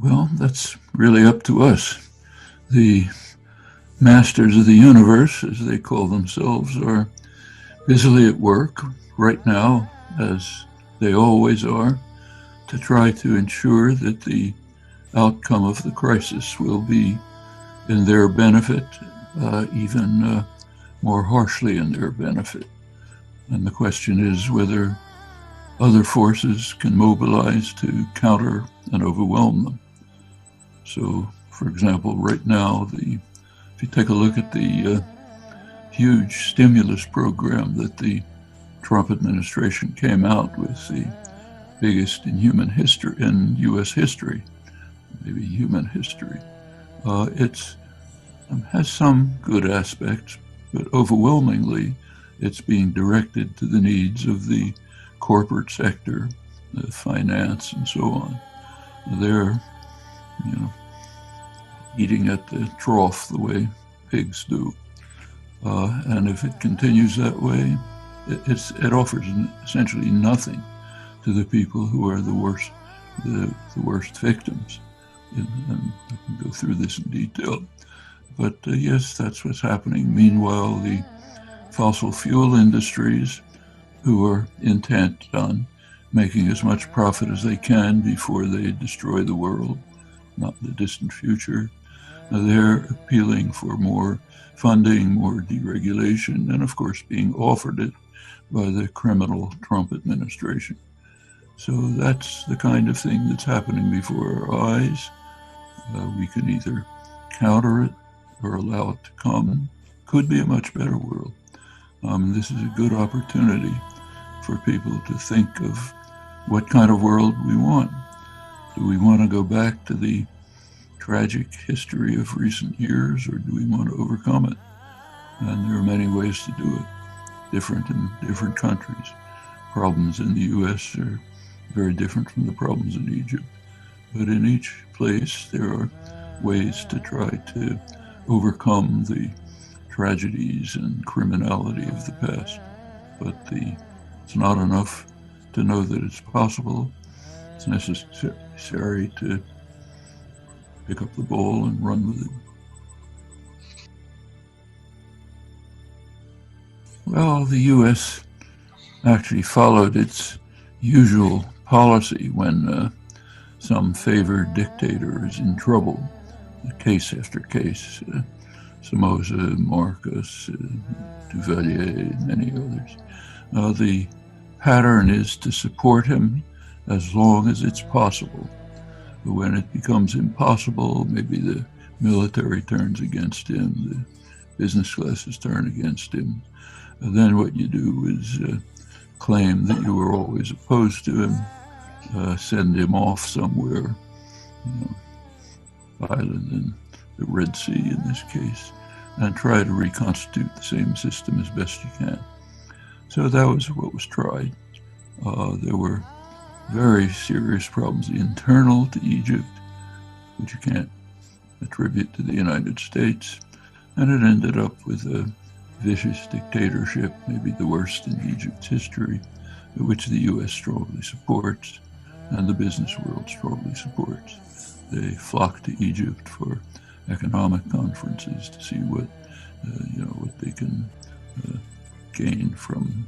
Well, that's really up to us. The masters of the universe, as they call themselves, are busily at work right now, as they always are, to try to ensure that the outcome of the crisis will be in their benefit, even more harshly in their benefit. And the question is whether other forces can mobilize to counter and overwhelm them. So, for example, right now, if you take a look at the huge stimulus program that the Trump administration came out with, the biggest in human history, in U.S. history, maybe human history, it has some good aspects, but overwhelmingly, it's being directed to the needs of the corporate sector, finance, and so on. They're, eating at the trough the way pigs do. And if it continues that way, it offers essentially nothing to the people who are the worst victims. And I can go through this in detail. But yes, that's what's happening. Meanwhile, the fossil fuel industries, who are intent on making as much profit as they can before they destroy the world, not in the distant future, they're appealing for more funding, more deregulation, and of course being offered it by the criminal Trump administration. So that's the kind of thing that's happening before our eyes. We can either counter it or allow it to come. Could be a much better world. This is a good opportunity for people to think of what kind of world we want. Do we want to go back to the tragic history of recent years, or do we want to overcome it? And there are many ways to do it, different in different countries. Problems in the U.S. are very different from the problems in Egypt. But in each place, there are ways to try to overcome the tragedies and criminality of the past. But it's not enough to know that it's possible. It's necessary to pick up the ball and run with it. Well, the U.S. actually followed its usual policy when some favored dictator is in trouble, case after case. Somoza, Marcos, Duvalier, many others. The pattern is to support him as long as it's possible. But when it becomes impossible, maybe the military turns against him, the business classes turn against him. And then what you do is claim that you were always opposed to him, send him off somewhere, island in the Red Sea in this case, and try to reconstitute the same system as best you can. So that was what was tried. There were very serious problems internal to Egypt, which you can't attribute to the United States, and it ended up with a vicious dictatorship, maybe the worst in Egypt's history, which the U.S. strongly supports and the business world strongly supports. They flock to Egypt for economic conferences to see what they can gain from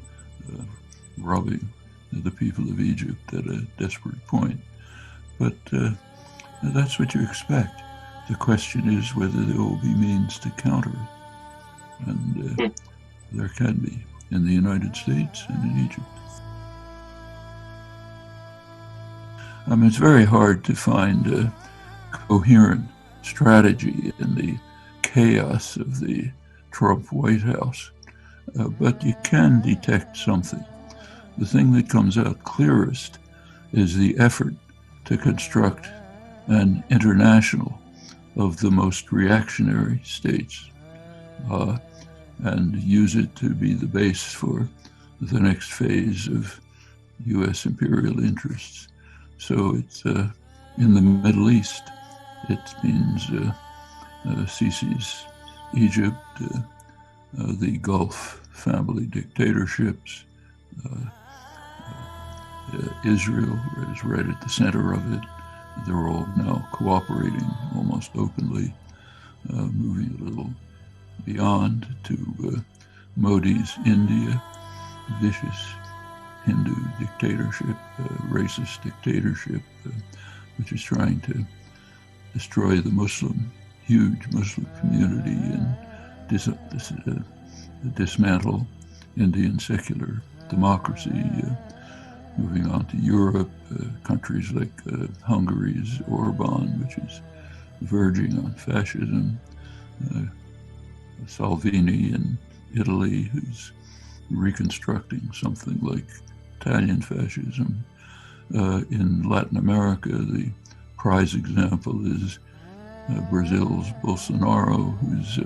robbing the people of Egypt at a desperate point. But that's what you expect. The question is whether there will be means to counter it. And there can be in the United States and in Egypt. It's very hard to find a coherent strategy in the chaos of the Trump White House, but you can detect something. The thing that comes out clearest is the effort to construct an international of the most reactionary states and use it to be the base for the next phase of U.S. imperial interests. So it's in the Middle East. It means Sisi's Egypt, the Gulf family dictatorships, Israel is right at the center of it, they're all now cooperating almost openly, moving a little beyond to Modi's India, vicious Hindu dictatorship, racist dictatorship, which is trying to destroy the huge Muslim community and dismantle Indian secular democracy. Moving on to Europe, countries like Hungary's Orban, which is verging on fascism, Salvini in Italy, who's reconstructing something like Italian fascism. In Latin America, the prize example is Brazil's Bolsonaro, who's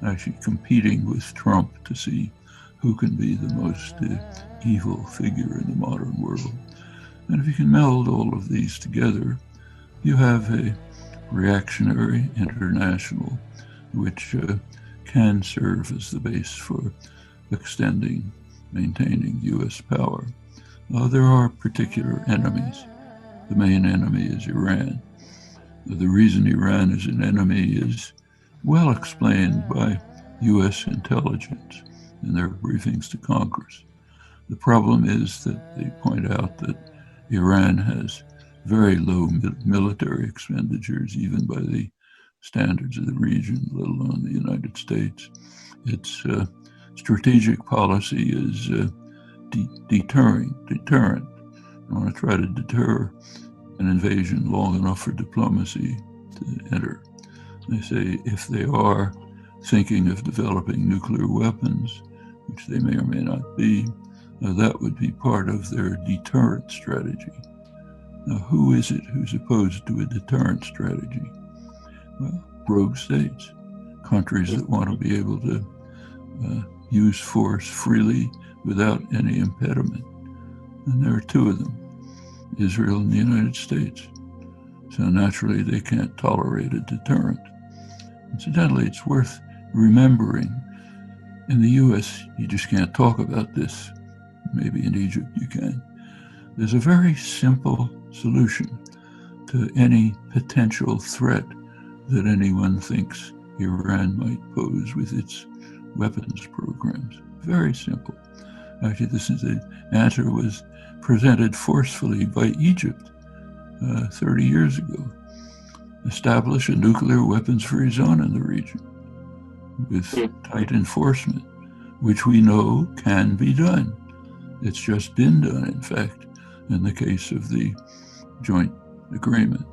actually competing with Trump to see who can be the most evil figure in the modern world. And if you can meld all of these together, you have a reactionary international which can serve as the base for extending, maintaining U.S. power. There are particular enemies. The main enemy is Iran. The reason Iran is an enemy is well explained by U.S. intelligence in their briefings to Congress. The problem is that they point out that Iran has very low military expenditures, even by the standards of the region, let alone the United States. Its strategic policy is deterrent. I want to try to deter an invasion long enough for diplomacy to enter. They say if they are thinking of developing nuclear weapons, which they may or may not be, that would be part of their deterrent strategy. Now, who is it who's opposed to a deterrent strategy? Well, rogue states, countries that want to be able to use force freely without any impediment. And there are two of them, Israel and the United States. So naturally, they can't tolerate a deterrent. Incidentally, it's worth remembering, in the US, you just can't talk about this. Maybe in Egypt you can. There's a very simple solution to any potential threat that anyone thinks Iran might pose with its weapons programs. Very simple. Actually, the answer was presented forcefully by Egypt 30 years ago. Establish a nuclear weapons-free zone in the region with tight enforcement, which we know can be done. It's just been done, in fact, in the case of the joint agreement,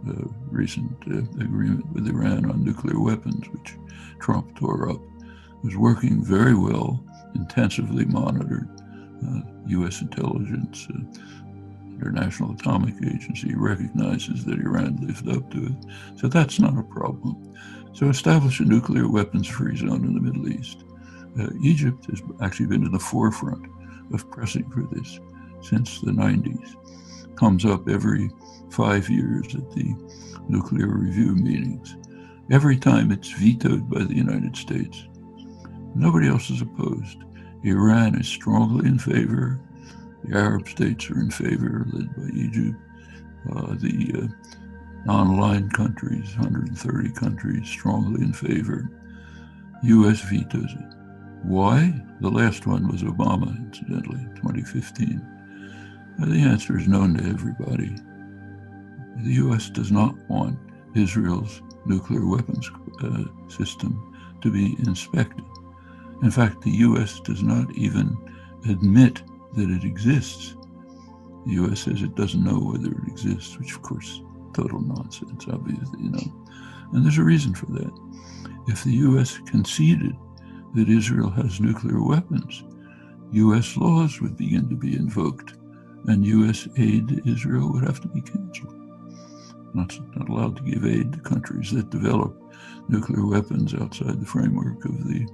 the recent agreement with Iran on nuclear weapons, which Trump tore up. It was working very well, intensively monitored. U.S. intelligence, International Atomic Agency recognizes that Iran lived up to it. So that's not a problem. So establish a nuclear weapons-free zone in the Middle East. Egypt has actually been in the forefront of pressing for this since the 90s. Comes up every 5 years at the nuclear review meetings. Every time it's vetoed by the United States. Nobody else is opposed. Iran is strongly in favor. The Arab states are in favor, led by Egypt. The non-aligned countries, 130 countries, strongly in favor. U.S. vetoes it. Why? The last one was Obama, incidentally, 2015. The answer is known to everybody. The U.S. does not want Israel's nuclear weapons system to be inspected. In fact, the U.S. does not even admit that it exists. The U.S. says it doesn't know whether it exists, which of course, total nonsense, obviously, And there's a reason for that. If the U.S. conceded that Israel has nuclear weapons, U.S. laws would begin to be invoked, and U.S. aid to Israel would have to be canceled. Not allowed to give aid to countries that develop nuclear weapons outside the framework of the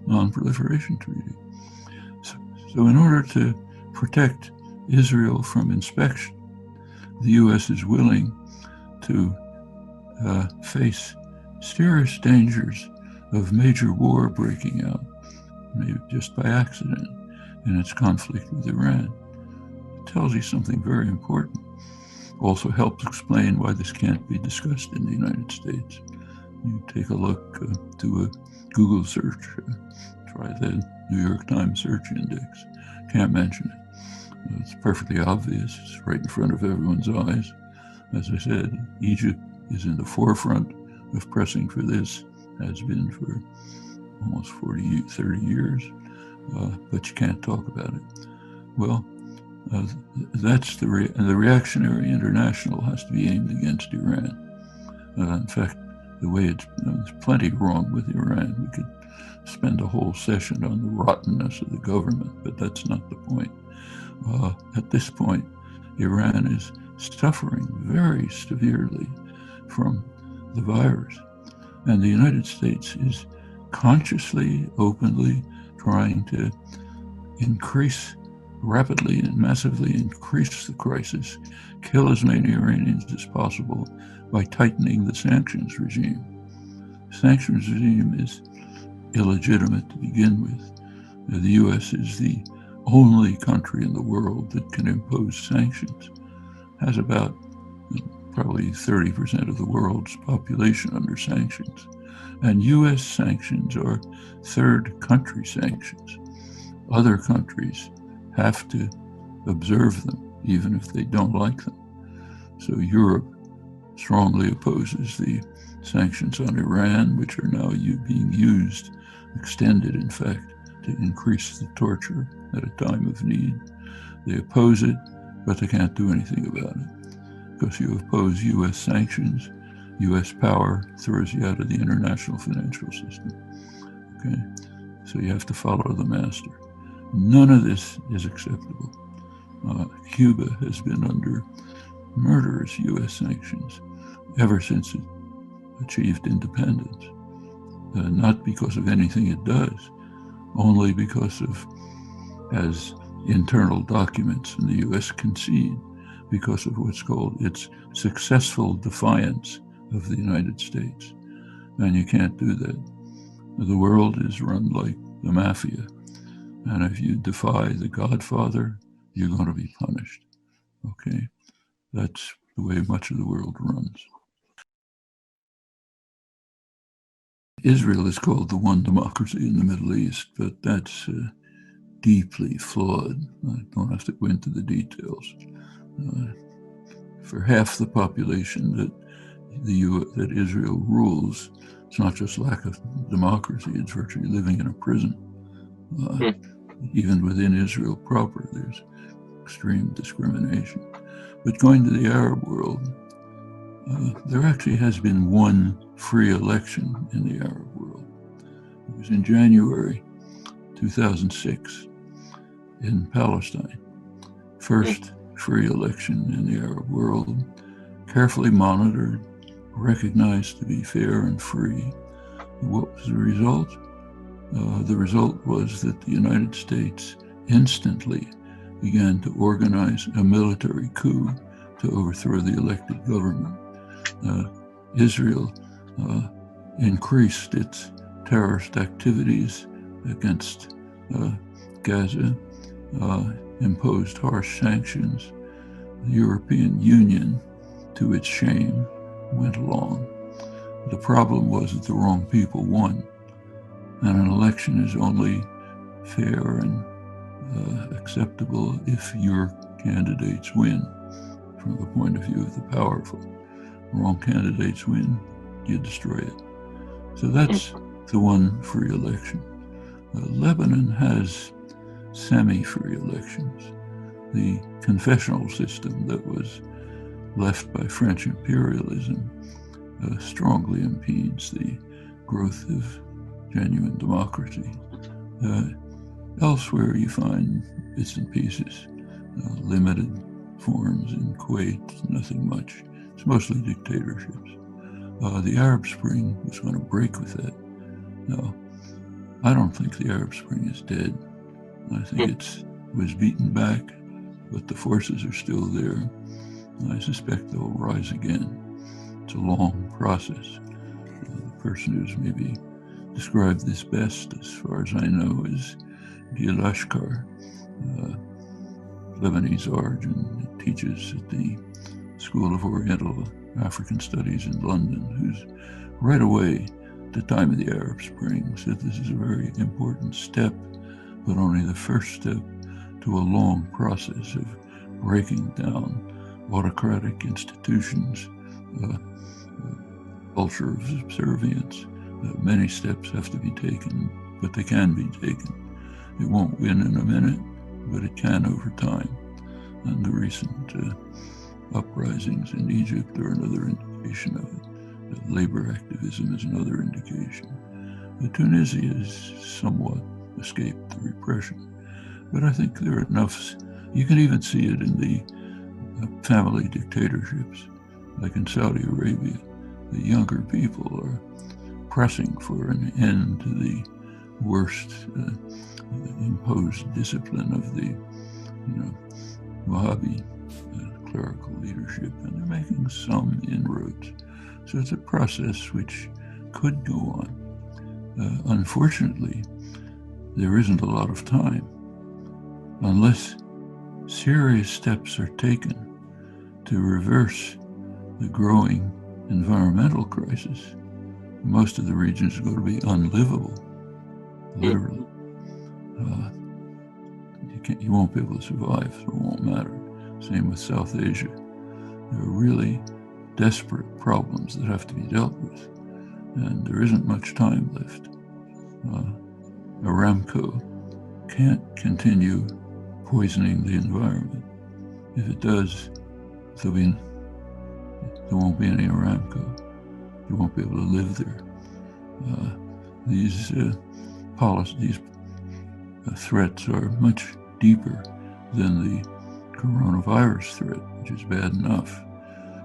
Non-Proliferation Treaty. So in order to protect Israel from inspection, the U.S. is willing to face serious dangers of major war breaking out, maybe just by accident, in its conflict with Iran. It tells you something very important. also helps explain why this can't be discussed in the United States. You take a look, do a Google search, try the New York Times search index, can't mention it. It's perfectly obvious, it's right in front of everyone's eyes. As I said, Egypt is in the forefront of pressing for this, has been for almost 30 years, but you can't talk about it. Well, that's the reactionary international has to be aimed against Iran. In fact, the way there's plenty wrong with Iran. We could spend a whole session on the rottenness of the government, but that's not the point. At this point, Iran is suffering very severely from the virus, and the United States is consciously, openly trying to rapidly and massively increase the crisis, kill as many Iranians as possible by tightening the sanctions regime. The sanctions regime is illegitimate to begin with. The U.S. is the only country in the world that can impose sanctions, has about probably 30% of the world's population under sanctions. And U.S. sanctions are third country sanctions. Other countries have to observe them, even if they don't like them. So Europe strongly opposes the sanctions on Iran, which are now being used, extended in fact, to increase the torture at a time of need. They oppose it, but they can't do anything about it. Because you oppose U.S. sanctions, U.S. power throws you out of the international financial system. Okay, so you have to follow the master. None of this is acceptable. Cuba has been under murderous U.S. sanctions ever since it achieved independence. Not because of anything it does, only because of, as internal documents in the U.S. concede, because of what's called its successful defiance of the United States. And you can't do that. The world is run like the mafia. And if you defy the Godfather, you're going to be punished. Okay? That's the way much of the world runs. Israel is called the one democracy in the Middle East, but that's deeply flawed. I don't have to go into the details. For half the population that Israel rules, it's not just lack of democracy, it's virtually living in a prison. Even within Israel proper, there's extreme discrimination. But going to the Arab world, there actually has been one free election in the Arab world. It was in January 2006 in Palestine. First free election in the Arab world, carefully monitored, recognized to be fair and free. What was the result? The result was that the United States instantly began to organize a military coup to overthrow the elected government. Israel increased its terrorist activities against Gaza, imposed harsh sanctions. The European Union, to its shame, went along. The problem was that the wrong people won. And an election is only fair and acceptable if your candidates win, from the point of view of the powerful. Wrong candidates win, you destroy it. So that's the one free election. Lebanon has semi-free elections. The confessional system that was left by French imperialism strongly impedes the growth of genuine democracy. Elsewhere you find bits and pieces, limited forms in Kuwait, nothing much. It's mostly dictatorships. The Arab Spring was going to break with that. No, I don't think the Arab Spring is dead. I think it was beaten back, but the forces are still there. I suspect they'll rise again. It's a long process. The person who's maybe described this best, as far as I know, is Lashkar, Lebanese origin. He teaches at the School of Oriental African Studies in London, who's right away at the time of the Arab Spring said this is a very important step, but only the first step to a long process of breaking down autocratic institutions, culture of subservience. Many steps have to be taken, but they can be taken. It won't win in a minute, but it can over time. And the recent uprisings in Egypt are another indication of it. Labor activism is another indication. Tunisia has somewhat escaped the repression, but I think there are enough. You can even see it in the family dictatorships, like in Saudi Arabia. The younger people are pressing for an end to the worst imposed discipline of the Wahhabi clerical leadership, and they're making some inroads. So it's a process which could go on. Unfortunately, there isn't a lot of time. Unless serious steps are taken to reverse the growing environmental crisis, most of the regions are going to be unlivable, literally. You won't be able to survive, so it won't matter. Same with South Asia. There are really desperate problems that have to be dealt with, and there isn't much time left. Aramco can't continue poisoning the environment. If it does, there won't be any Aramco. You won't be able to live there. These threats are much deeper than the coronavirus threat, which is bad enough.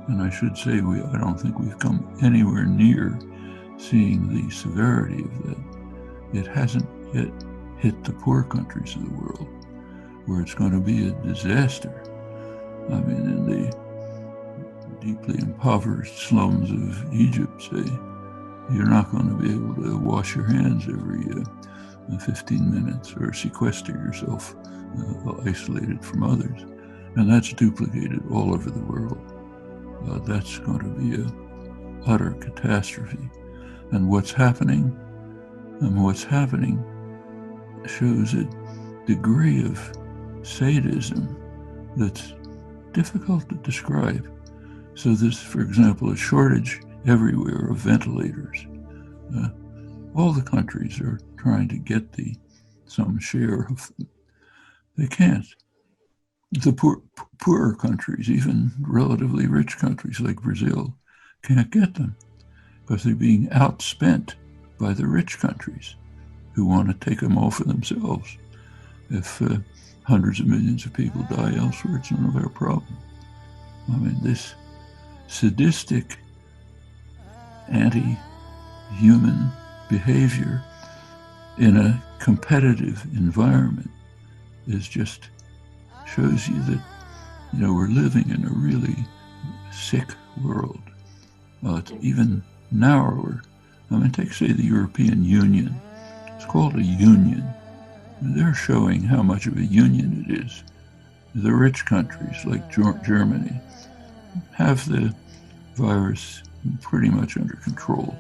And I should say, I don't think we've come anywhere near seeing the severity of that. It hasn't yet hit the poor countries of the world, where it's going to be a disaster. I mean, in the deeply impoverished slums of Egypt, say, you're not going to be able to wash your hands every 15 minutes or sequester yourself isolated from others. And that's duplicated all over the world. That's going to be an utter catastrophe. And what's happening shows a degree of sadism that's difficult to describe. So there's, for example, a shortage everywhere of ventilators. All the countries are trying to get some share of them. They can't. The poorer countries, even relatively rich countries like Brazil, can't get them because they're being outspent by the rich countries who want to take them all for themselves. If hundreds of millions of people die elsewhere, it's none of our problem. I mean, this sadistic, anti-human behavior in a competitive environment shows you that we're living in a really sick world. It's even narrower. I mean, take, say, the European Union. It's called a union. They're showing how much of a union it is. The rich countries like Germany have the virus pretty much under control.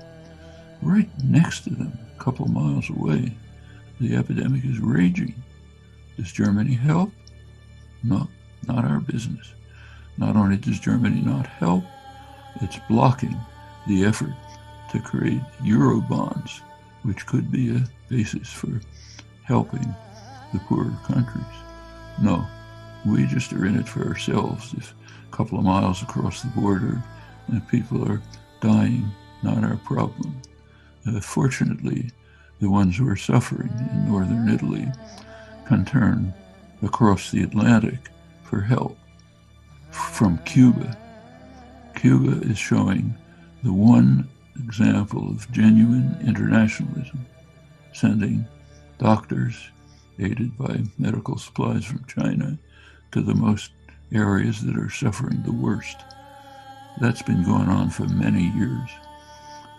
Right next to them, a couple miles away, the epidemic is raging. Does Germany help? No, not our business. Not only does Germany not help, it's blocking the effort to create Euro bonds, which could be a basis for helping the poorer countries. No, we just are in it for ourselves. If a couple of miles across the border and people are dying, not our problem. Fortunately, the ones who are suffering in northern Italy can turn across the Atlantic for help from Cuba. Cuba is showing the one example of genuine internationalism, sending doctors aided by medical supplies from China to the most areas that are suffering the worst. That's been going on for many years.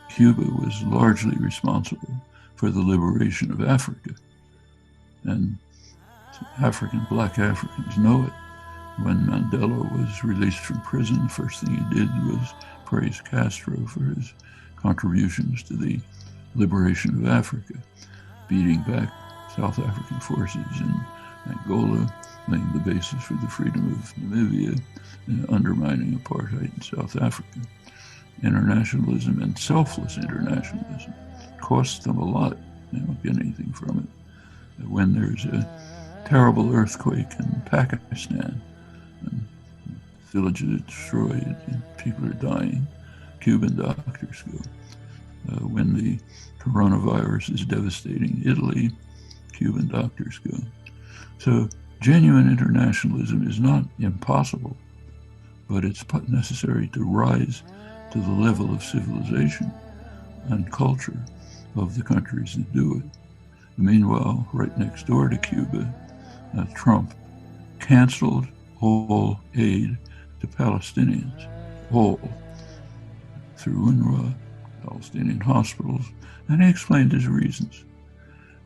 Cuba was largely responsible for the liberation of Africa, and black Africans know it. When Mandela was released from prison, the first thing he did was praise Castro for his contributions to the liberation of Africa, beating back South African forces in Angola, laying the basis for the freedom of Namibia, and undermining apartheid in South Africa. Internationalism and selfless internationalism costs them a lot. They don't get anything from it. When there's a terrible earthquake in Pakistan, and villages are destroyed and people are dying, Cuban doctors go. When the coronavirus is devastating Italy, Cuban doctors go. So genuine internationalism is not impossible, but it's necessary to rise to the level of civilization and culture of the countries that do it. Meanwhile, right next door to Cuba, Trump canceled all aid to Palestinians, all, through UNRWA, Palestinian hospitals, and he explained his reasons.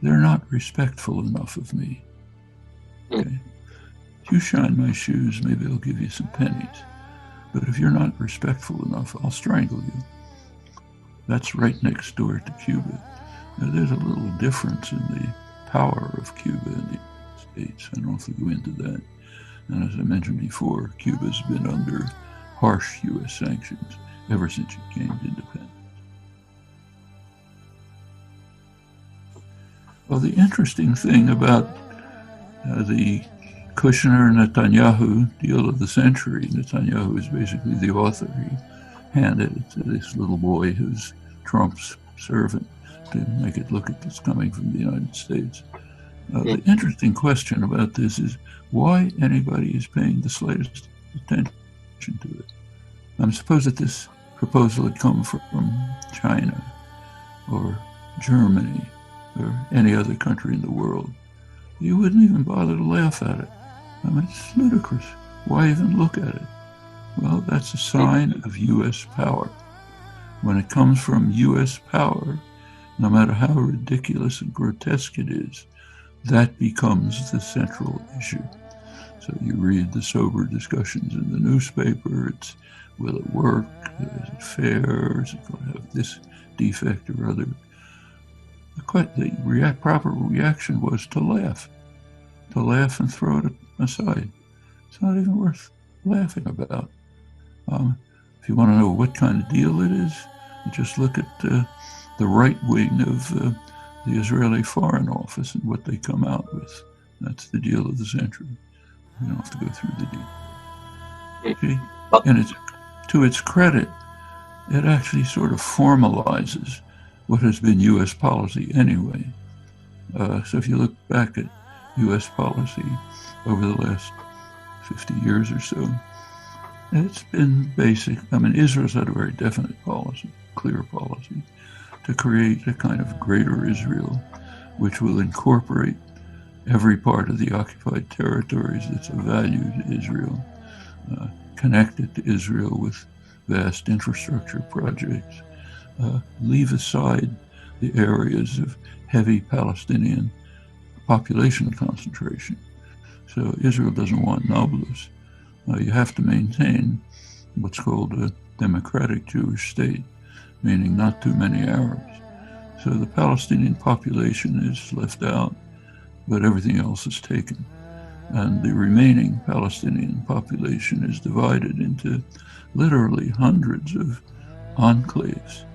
They're not respectful enough of me. Okay? If you shine my shoes, maybe I'll give you some pennies. But if you're not respectful enough, I'll strangle you. That's right next door to Cuba. Now, there's a little difference in the power of Cuba and the United States. I don't have to go into that. And as I mentioned before, Cuba's been under harsh U.S. sanctions ever since it gained independence. Well, the interesting thing about the Kushner-Netanyahu deal of the century, Netanyahu is basically the author. He handed it to this little boy who's Trump's servant to make it look like it's coming from the United States. The interesting question about this is why anybody is paying the slightest attention to it. Suppose that this proposal had come from China or Germany or any other country in the world. You wouldn't even bother to laugh at it. It's ludicrous. Why even look at it? Well, that's a sign of U.S. power. When it comes from U.S. power, no matter how ridiculous and grotesque it is, that becomes the central issue. So you read the sober discussions in the newspaper. It's, will it work? Is it fair? Is it going to have this defect or other? The proper reaction was to laugh and throw it aside. It's not even worth laughing about. If you want to know what kind of deal it is, you just look at the right wing of the Israeli Foreign Office and what they come out with. That's the deal of the century. You don't have to go through the deal. Okay? And to its credit, it actually sort of formalizes what has been U.S. policy anyway. So if you look back at U.S. policy over the last 50 years or so, it's been basic. Israel's had a very definite policy, clear policy, to create a kind of greater Israel, which will incorporate every part of the occupied territories that's of value to Israel, connect it to Israel with vast infrastructure projects, leave aside the areas of heavy Palestinian population concentration. So Israel doesn't want Nablus. You have to maintain what's called a democratic Jewish state, meaning not too many Arabs. So the Palestinian population is left out, but everything else is taken. And the remaining Palestinian population is divided into literally hundreds of enclaves,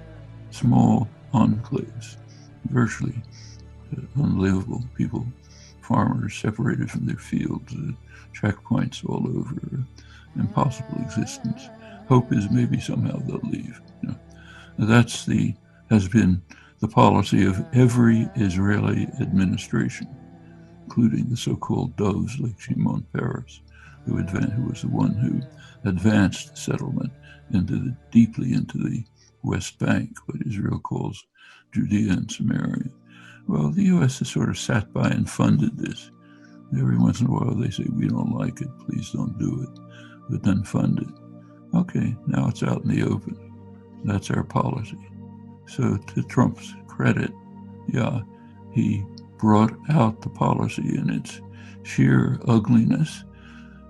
small enclaves, virtually unlivable. People, farmers separated from their fields, checkpoints all over, impossible existence. Hope is maybe somehow they'll leave. That's has been the policy of every Israeli administration, including the so-called doves like Shimon Peres, who was the one who advanced settlement deeply into the West Bank, what Israel calls Judea and Samaria. Well, the U.S. has sort of sat by and funded this. Every once in a while they say, we don't like it, please don't do it, but then fund it. Okay, now it's out in the open. That's our policy. So to Trump's credit, he brought out the policy in its sheer ugliness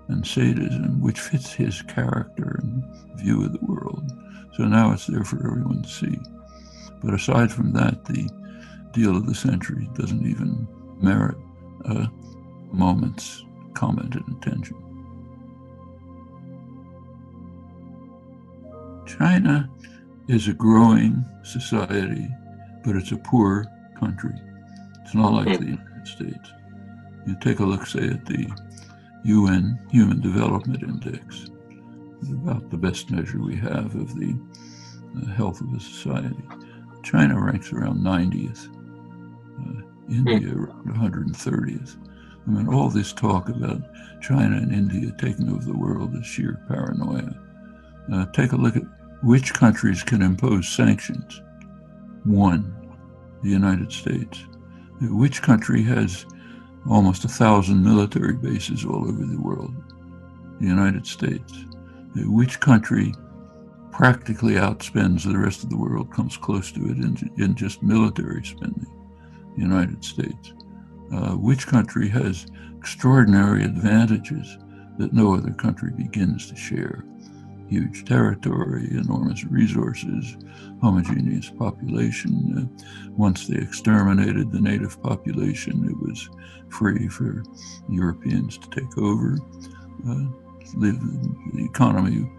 and sadism, which fits his character and view of the world. So now it's there for everyone to see. But aside from that, the deal of the century doesn't even merit a moment's comment and attention. China is a growing society, but it's a poor country. It's not like the United States. You take a look, say, at the UN Human Development Index. It's about the best measure we have of the health of a society. China ranks around 90th. India around 130th. I mean, all this talk about China and India taking over the world is sheer paranoia. Take a look at which countries can impose sanctions. One, the United States. Which country has almost 1,000 military bases all over the world? The United States. Which country practically outspends the rest of the world, comes close to it in just military spending? The United States. Which country has extraordinary advantages that no other country begins to share? Huge territory, enormous resources, homogeneous population. Once they exterminated the native population, it was free for Europeans to take over. The economy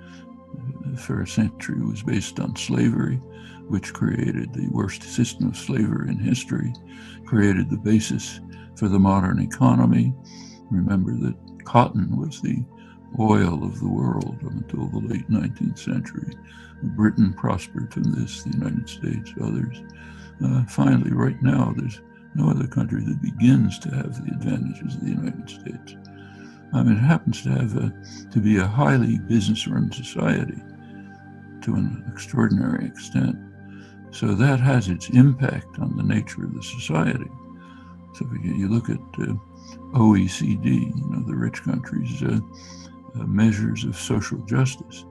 for a century was based on slavery, which created the worst system of slavery in history, created the basis for the modern economy. Remember that cotton was the oil of the world up until the late 19th century. Britain prospered from this, the United States, others. Finally, right now, there's no other country that begins to have the advantages of the United States. I mean, it happens to have to be a highly business-run society to an extraordinary extent. So that has its impact on the nature of the society. So if you look at OECD, the rich countries' measures of social justice,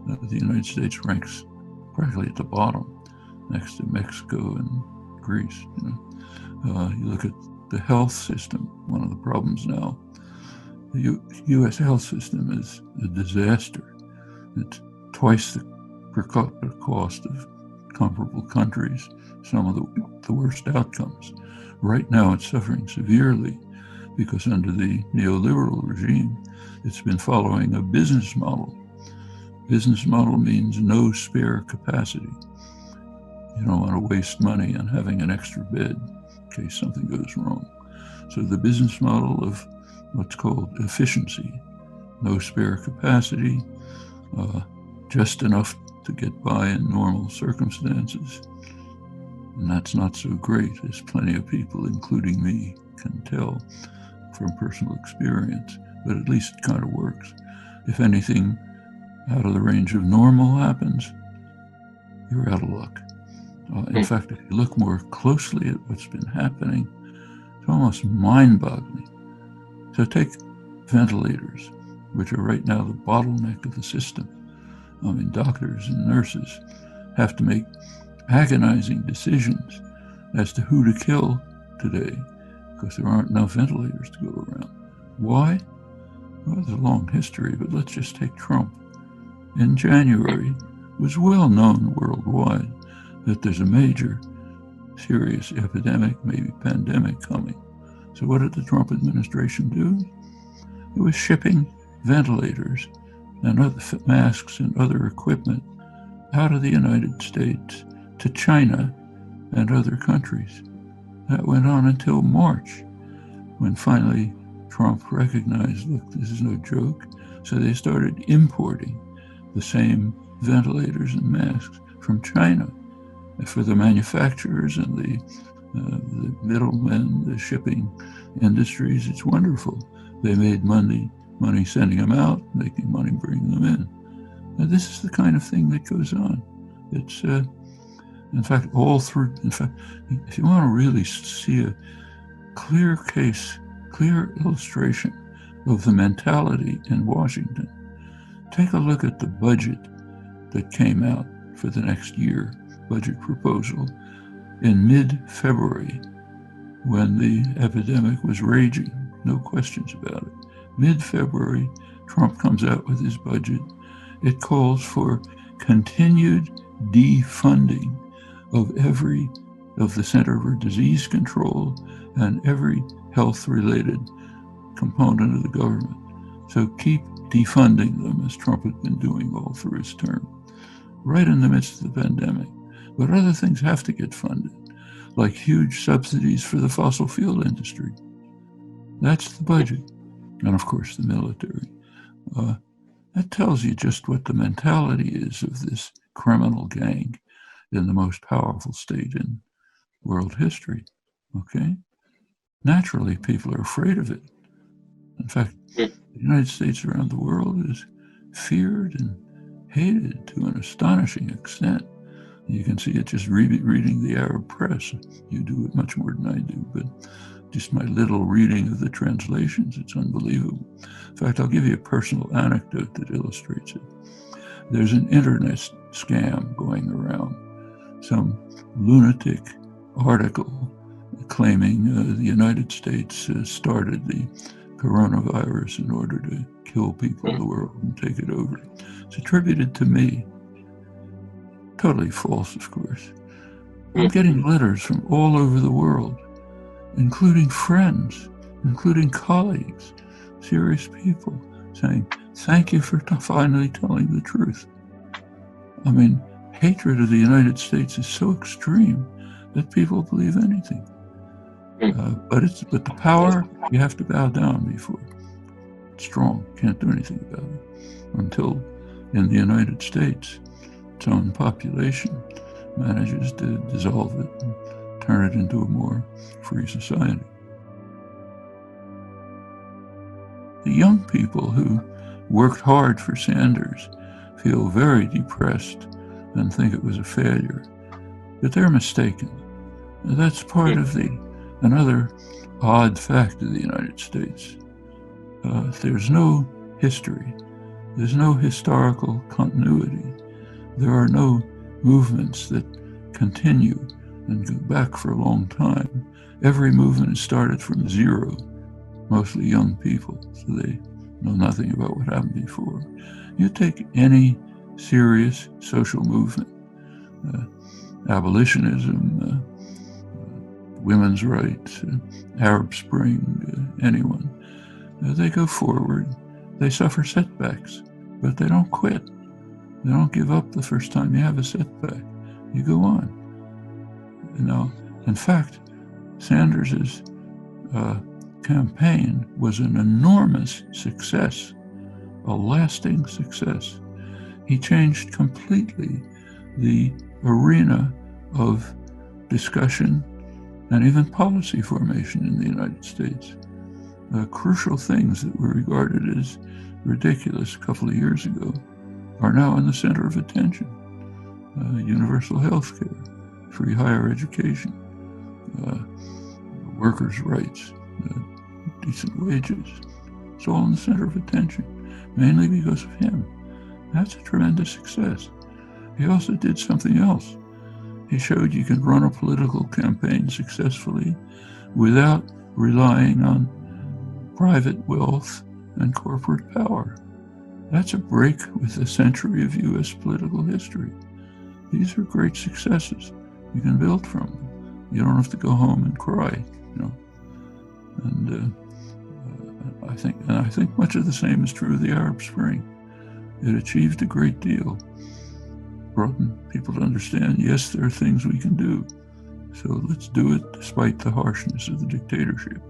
the United States ranks practically at the bottom, next to Mexico and Greece. You look at the health system. One of the problems now, the U.S. health system is a disaster. It's twice the per capita cost of comparable countries, some of the worst outcomes. Right now it's suffering severely because under the neoliberal regime, it's been following a business model. Business model means no spare capacity. You don't want to waste money on having an extra bed in case something goes wrong. So the business model of what's called efficiency, no spare capacity, just enough to get by in normal circumstances. And that's not so great, as plenty of people, including me, can tell from personal experience, but at least it kind of works. If anything out of the range of normal happens, you're out of luck. In fact, if you look more closely at what's been happening, it's almost mind-boggling. So take ventilators, which are right now the bottleneck of the system. I mean, doctors and nurses have to make agonizing decisions as to who to kill today because there aren't enough ventilators to go around. Why? Well, there's a long history, but let's just take Trump. In January, it was well known worldwide that there's a major, serious epidemic, maybe pandemic coming. So what did the Trump administration do? It was shipping ventilators and other masks and other equipment out of the United States to China and other countries. That went on until March, when finally Trump recognized, look, this is no joke. So they started importing the same ventilators and masks from China. For the manufacturers and the middlemen, the shipping industries, it's wonderful. They made money sending them out, making money bringing them in. Now, this is the kind of thing that goes on. It's, in fact, if you want to really see a clear case, clear illustration of the mentality in Washington, take a look at the budget that came out for the next year, budget proposal, in mid-February, when the epidemic was raging, no questions about it. mid-February, Trump comes out with his budget. It calls for continued defunding of the Center for Disease Control and every health-related component of the government. So keep defunding them, as Trump had been doing all through his term, right in the midst of the pandemic. But other things have to get funded, like huge subsidies for the fossil fuel industry. That's the budget. And of course, the military. That tells you just what the mentality is of this criminal gang in the most powerful state in world history. Okay? Naturally, people are afraid of it. In fact, the United States around the world is feared and hated to an astonishing extent. You can see it just reading the Arab press. You do it much more than I do, but just my little reading of the translations, it's unbelievable. In fact, I'll give you a personal anecdote that illustrates it. There's an internet scam going around. Some lunatic article claiming the United States started the coronavirus in order to kill people in the world and take it over. It's attributed to me. Totally false, of course. I'm getting letters from all over the world, including friends, including colleagues, serious people, saying, thank you for finally telling the truth. I mean, hatred of the United States is so extreme that people believe anything. But the power, you have to bow down before. It's strong, can't do anything about it. Until in the United States, its own population manages to dissolve it and turn it into a more free society. The young people who worked hard for Sanders feel very depressed and think it was a failure, but they're mistaken. That's part of another odd fact of the United States. There's no history. There's no historical continuity. There are no movements that continue and go back for a long time. Every movement is started from zero, mostly young people, so they know nothing about what happened before. You take any serious social movement, abolitionism, women's rights, Arab Spring, anyone, they go forward. They suffer setbacks, but they don't quit. They don't give up the first time you have a setback. You go on. Now, in fact, Sanders's campaign was an enormous success, a lasting success. He changed completely the arena of discussion and even policy formation in the United States. Crucial things that were regarded as ridiculous a couple of years ago are now in the center of attention. Universal health care, free higher education, workers' rights, decent wages. It's all in the center of attention, mainly because of him. That's a tremendous success. He also did something else. He showed you can run a political campaign successfully without relying on private wealth and corporate power. That's a break with a century of U.S. political history. These are great successes. You can build from them. You don't have to go home and cry, you know. And I think much of the same is true of the Arab Spring. It achieved a great deal, brought people to understand, yes, there are things we can do. So let's do it despite the harshness of the dictatorship,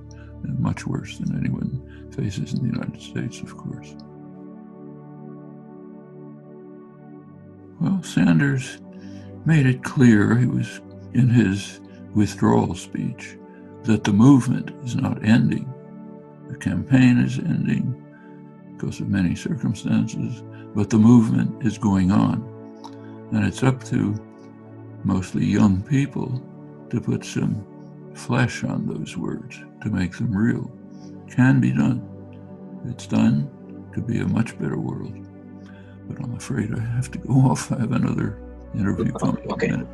and much worse than anyone faces in the United States, of course. Well, Sanders made it clear, he was in his withdrawal speech, that the movement is not ending. The campaign is ending because of many circumstances, but the movement is going on. And it's up to mostly young people to put some flesh on those words, to make them real. Can be done. If it's done, it could be a much better world. But I'm afraid I have to go off. I have another interview coming in a minute.